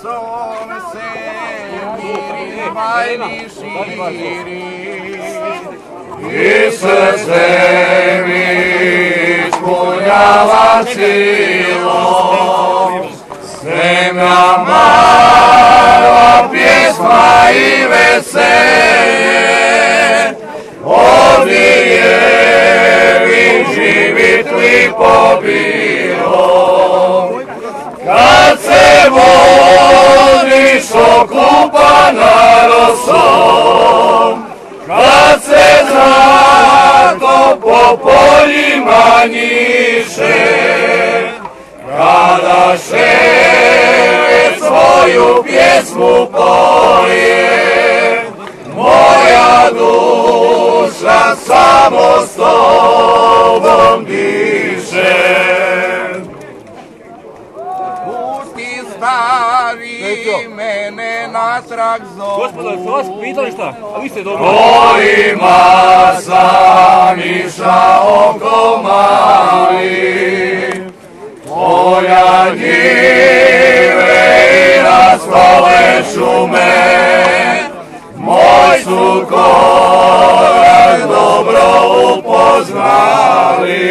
sunce miri bajni širi i srce mi ispunjava silom. Zemlja mala pjesma i veselje, odlijevi živit lipo bilo. Kad se vodiš okupana rosom, kad se zlato po poljima njiše, kada ševe svoju pjesmu poje, moja duša samo s tobom diše. Pusti stari mene natrag zovu. Gospodo, ste vas pitali šta? A vi ste dobro. Kojima sam išao ko mali, polja njive i raslove šume, moj su korak dobro upoznali.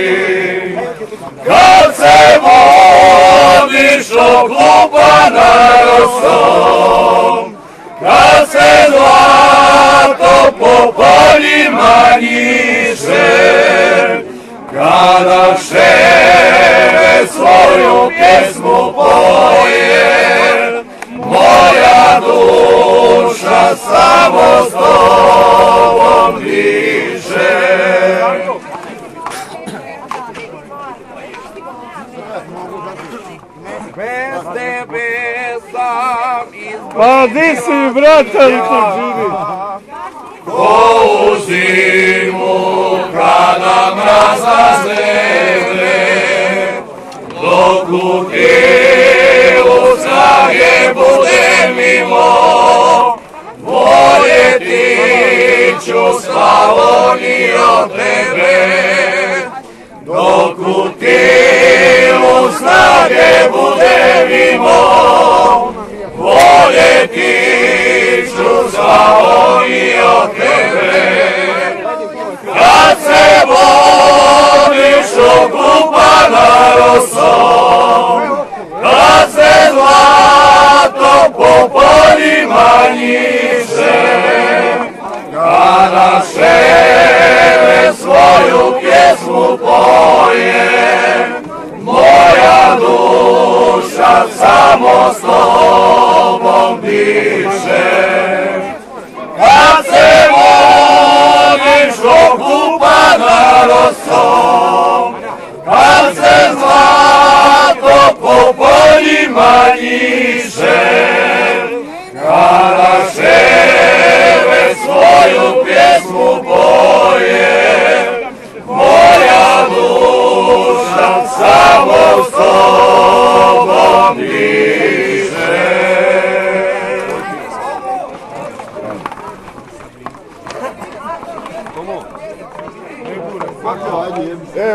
Kad se vodiš okupana rosom, kad se zlato po poljima njiše, kada ševe svoju pjesmu poje, moja duša samo s tobom diše. Bez tebe sam izgubio. Pa di si, brate, li to živi? Ko u zimu kada mraza zleve, dok u tijelu snage bude mimo, voljeti ću Slavonijo tebe. Dok u tijelu snage bude mimo, voljeti ću Slavonijo tebe. Kad se vodiš okupana rosom, kad se zlato po poljima njiše, kada ševe svoju pjesmu poje, moja duša samo s tobom diše. Kad se vodiš okupana rosom, kad se zlato po poljima njiše, kada ševe svoju pjesmu poje, moja duša samo s tobom diše.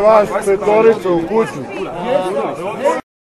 Vaš petoricu u kuću.